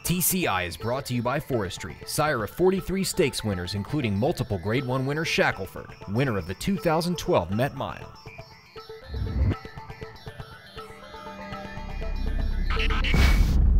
TCI is brought to you by Forestry, sire of 43 stakes winners, including multiple Grade 1 winner Shackelford, winner of the 2012 Met Mile.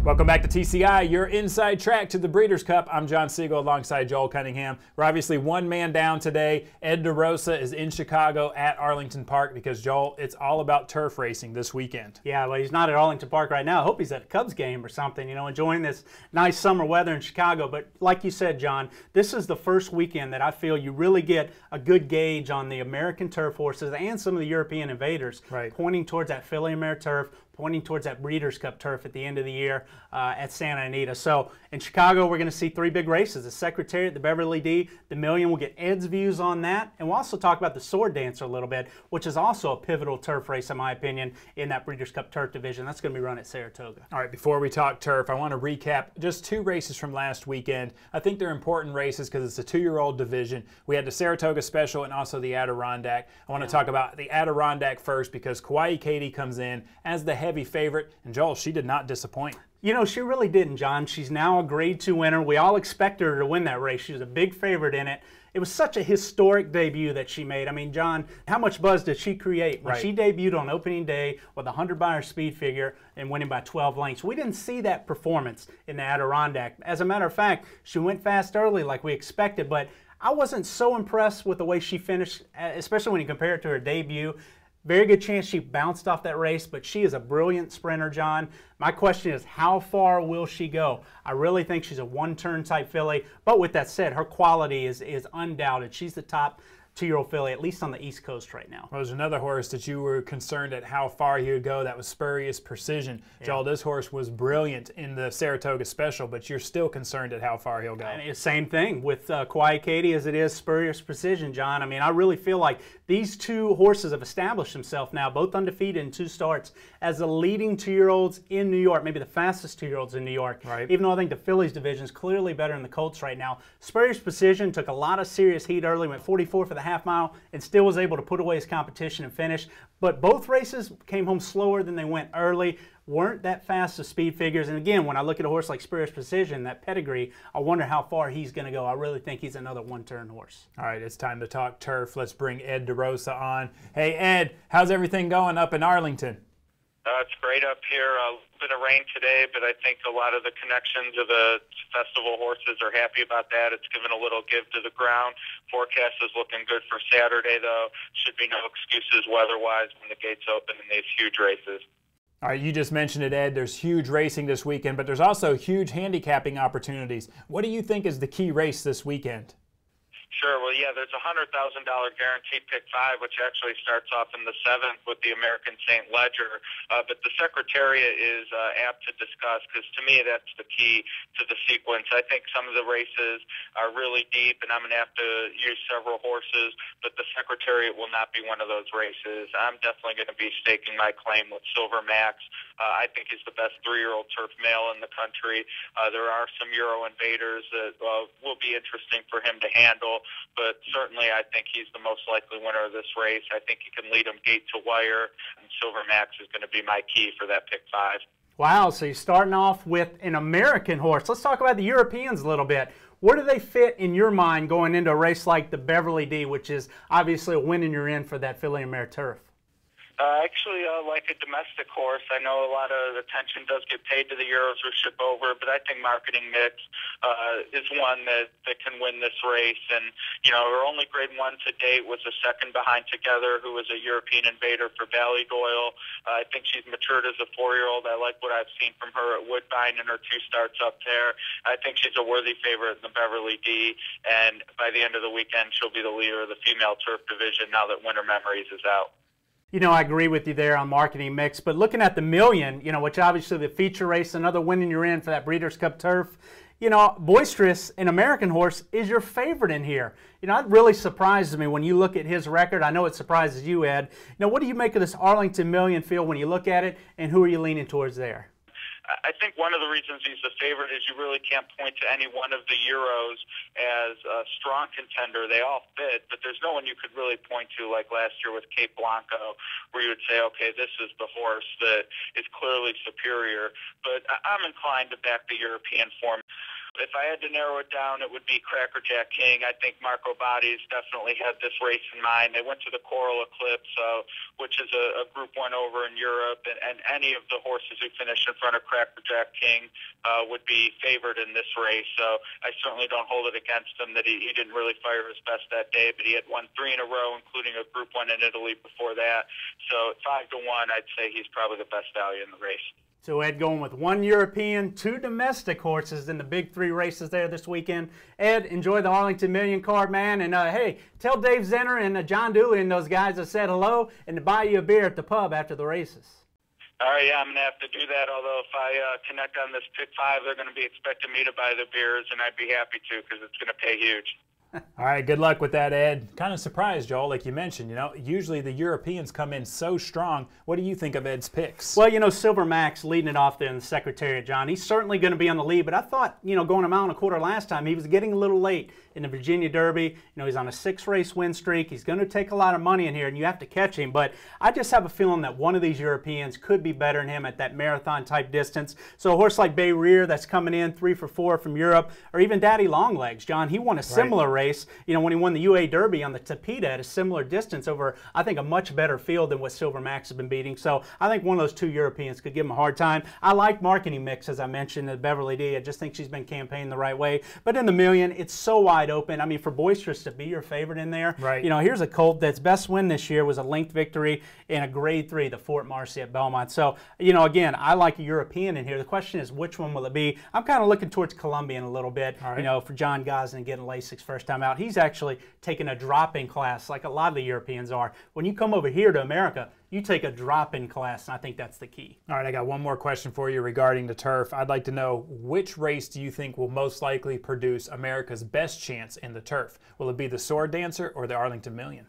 Welcome back to TCI, your inside track to the Breeders' Cup. I'm John Siegel alongside Joel Cunningham. We're obviously one man down today. Ed DeRosa is in Chicago at Arlington Park because, Joel, it's all about turf racing this weekend. Yeah, well, he's not at Arlington Park right now. I hope he's at a Cubs game or something, enjoying this nice summer weather in Chicago. But like you said, John, this is the first weekend that I feel you really get a good gauge on the American turf horses and some of the European invaders, pointing towards that Philly Mare turf, pointing towards that Breeders' Cup turf at the end of the year at Santa Anita. So in Chicago, we're going to see three big races: the Secretariat, the Beverly D, the Million. We'll get Ed's views on that. And we'll also talk about the Sword Dancer a little bit, which is also a pivotal turf race, in my opinion, in that Breeders' Cup turf division. That's going to be run at Saratoga. All right, before we talk turf, I want to recap just two races from last weekend. I think they're important races because it's a two-year-old division. We had the Saratoga Special and also the Adirondack. I want to talk about the Adirondack first because KAUAI Katie comes in as the heavy favorite, and Joel, she did not disappoint. She really didn't, John. She's now a Grade 2 winner. We all expected her to win that race. She was a big favorite in it. It was such a historic debut that she made. I mean, John, how much buzz did she create when she debuted on opening day with a 100-buyer speed figure and winning by 12 lengths? We didn't see that performance in the Adirondack. As a matter of fact, she went fast early like we expected, but I wasn't so impressed with the way she finished, especially when you compare it to her debut. Very good chance she bounced off that race, but she is a brilliant sprinter, John. My question is, how far will she go? I really think she's a one-turn type filly, but with that said, her quality is undoubted. She's the top two-year-old filly, at least on the East Coast right now. Well, there's another horse that you were concerned at how far he would go. That was Spurious Precision. Joel, this horse was brilliant in the Saratoga Special, but you're still concerned at how far he'll go. I mean, same thing with KAUAI Katie as it is Spurious Precision, John. I mean, I really feel like these two horses have established themselves now, both undefeated in 2 starts, as the leading two-year-olds in New York, maybe the fastest two-year-olds in New York. Even though I think the fillies division is clearly better than the colts right now. Spurious Precision took a lot of serious heat early, went 44 for the half mile, and still was able to put away his competition and finish. But both races came home slower than they went early, weren't that fast of speed figures. And again, when I look at a horse like Spurious Precision, that pedigree, I wonder how far he's going to go. I really think he's another one-turn horse. All right, it's time to talk turf. Let's bring Ed DeRosa on. Hey, Ed, how's everything going up in Arlington? It's great up here. A little bit of rain today, but I think a lot of the connections of the festival horses are happy about that. It's given a little give to the ground. Forecast is looking good for Saturday, though. Should be no excuses weather-wise when the gates open in these huge races. All right, you just mentioned it, Ed. There's huge racing this weekend, but there's also huge handicapping opportunities. What do you think is the key race this weekend? Sure. Well, yeah, there's a $100,000 guaranteed pick 5, which actually starts off in the 7th with the American St. Ledger. But the Secretariat is apt to discuss because, to me, that's the key to the sequence. I think some of the races are really deep, and I'm going to have to use several horses, but the Secretariat will not be one of those races. I'm definitely going to be staking my claim with Silver Max. I think he's the best 3-year-old turf male in the country. There are some Euro invaders that will be interesting for him to handle. But certainly I think he's the most likely winner of this race. I think he can lead him gate to wire, and Silver Max is going to be my key for that pick 5. Wow, so you're starting off with an American horse. Let's talk about the Europeans a little bit. Where do they fit in your mind going into a race like the Beverly D, which is obviously a win and you're in for that Philly Mare turf? Actually, like a domestic horse. I know a lot of attention does get paid to the Euros who ship over, but I think Marketing Mix is one that can win this race. And, her only Grade 1 to date was a second behind Together, who was a European invader for Ballydoyle. I think she's matured as a 4-year-old. I like what I've seen from her at Woodbine in her 2 starts up there. I think she's a worthy favorite in the Beverly D, and by the end of the weekend, she'll be the leader of the female turf division now that Winter Memories is out. I agree with you there on Marketing Mix, but looking at the Million, which obviously the feature race, another win and you're in for that Breeders' Cup turf, Boisterous, an American horse, is your favorite in here. It really surprises me when you look at his record. I know it surprises you, Ed. What do you make of this Arlington Million field when you look at it, and who are you leaning towards there? I think one of the reasons he's the favorite is you really can't point to any one of the Euros as a strong contender. They all fit, but there's no one you could really point to like last year with Cape Blanco, where you would say, okay, this is the horse that is clearly superior. But I'm inclined to back the European form. If I had to narrow it down, it would be Crackerjack King. I think Marco Botti's definitely had this race in mind. They went to the Coral Eclipse, which is a Group 1 over in Europe, and any of the horses who finish in front of Crackerjack King would be favored in this race. So I certainly don't hold it against him that he didn't really fire his best that day, but he had won 3 in a row, including a Group 1 in Italy before that. So at 5 to 1, I'd say he's probably the best value in the race. So Ed going with 1 European, 2 domestic horses in the big 3 races there this weekend. Ed, enjoy the Arlington Million card, man. And hey, tell Dave Zenner and Jon Joel and those guys that said hello and to buy you a beer at the pub after the races. All right, yeah, I'm going to have to do that, although if I connect on this pick 5, they're going to be expecting me to buy the beers, and I'd be happy to because it's going to pay huge. All right, good luck with that, Ed. Kind of surprised, Joel, like you mentioned. You know, usually the Europeans come in so strong. What do you think of Ed's picks? Well, you know, Silver Max leading it off there in the Secretariat, John. He's certainly going to be on the lead, but I thought, you know, going a mile and a quarter last time, he was getting a little late in the Virginia Derby. You know, he's on a 6-race win streak. He's going to take a lot of money in here, and you have to catch him. But I just have a feeling that one of these Europeans could be better than him at that marathon-type distance. So a horse like Bay Rear that's coming in 3 for 4 from Europe, or even Daddy Longlegs, John, he won a similar race, you know, when he won the UA Derby on the Tapeta at a similar distance over, I think, a much better field than what Silver Max has been beating. So I think one of those 2 Europeans could give him a hard time. I like Marketing Mix, as I mentioned, at Beverly D. I just think she's been campaigning the right way. But in the Million, it's so wide open. I mean, for Boisterous to be your favorite in there, you know, here's a colt that's best win this year was a length victory in a Grade 3, the Fort Marcy at Belmont. So, you know, again, I like a European in here. The question is, which one will it be? I'm kind of looking towards Colombian a little bit, you know, for John Gosden getting Lasix first time out. He's actually taking a drop-in class like a lot of the Europeans are. When you come over here to America, you take a drop-in class, and I think that's the key. All right, I got one more question for you regarding the turf. I'd like to know, which race do you think will most likely produce America's best chance in the turf? Will it be the Sword Dancer or the Arlington Million?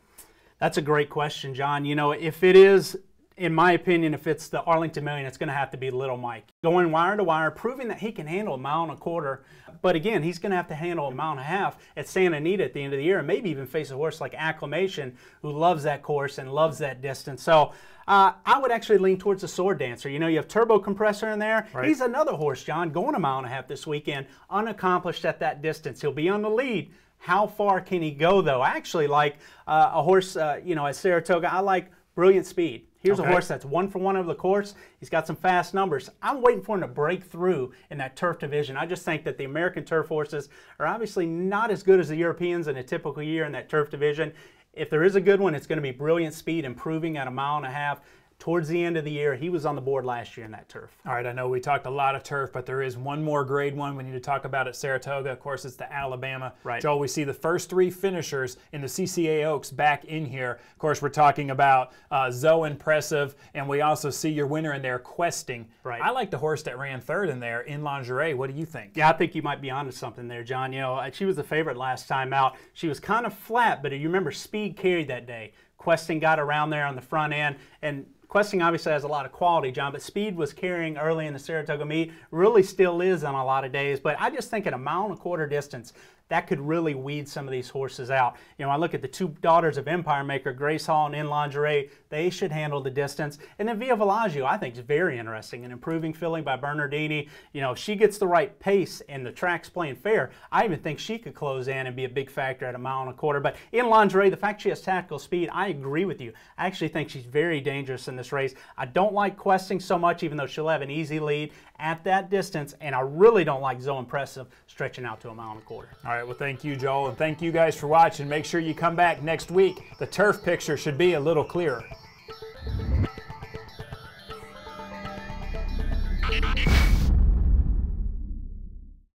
That's a great question, John. You know, if it is, in my opinion, if it's the Arlington Million, it's going to have to be Little Mike. Going wire to wire, proving that he can handle a mile and a quarter. But again, he's going to have to handle a mile and a half at Santa Anita at the end of the year, and maybe even face a horse like Acclamation, who loves that course and loves that distance. So I would actually lean towards the Sword Dancer. You know, you have Turbo Compressor in there. He's another horse, John, going a mile and a half this weekend, unaccomplished at that distance. He'll be on the lead. How far can he go, though? I actually like a horse, you know, at Saratoga. I like Brilliant Speed. Here's a horse that's 1 for 1 over the course. He's got some fast numbers. I'm waiting for him to break through in that turf division. I just think that the American turf horses are obviously not as good as the Europeans in a typical year in that turf division. If there is a good one, it's going to be Brilliant Speed, improving at a mile and a half. Towards the end of the year, he was on the board last year in that turf. All right, I know we talked a lot of turf, but there is one more Grade 1 we need to talk about at Saratoga. Of course, it's the Alabama. Joel, we see the first 3 finishers in the CCA Oaks back in here. Of course, we're talking about Zoe Impressive, and we also see your winner in there, Questing. I like the horse that ran 3rd in there, In Lingerie. What do you think? Yeah, I think you might be onto something there, John. You know, she was the favorite last time out. She was kind of flat, but you remember Speed carried that day. Questing got around there on the front end, and Questing obviously has a lot of quality, John, but Speed was carrying early in the Saratoga meet, really still is on a lot of days. But I just think at a mile and a quarter distance, that could really weed some of these horses out. You know, I look at the 2 daughters of Empire Maker, Grace Hall and In Lingerie. They should handle the distance. And then Via Villaggio, I think, is very interesting. An improving filling by Bernardini. You know, if she gets the right pace and the track's playing fair, I even think she could close in and be a big factor at a mile and a quarter. But In Lingerie, the fact she has tactical speed, I agree with you. I actually think she's very dangerous in this race. I don't like Questing so much, even though she'll have an easy lead at that distance. And I really don't like Zoe Impressive stretching out to a mile and a quarter. All right, well, thank you, Joel, and thank you guys for watching. Make sure you come back next week. The turf picture should be a little clearer.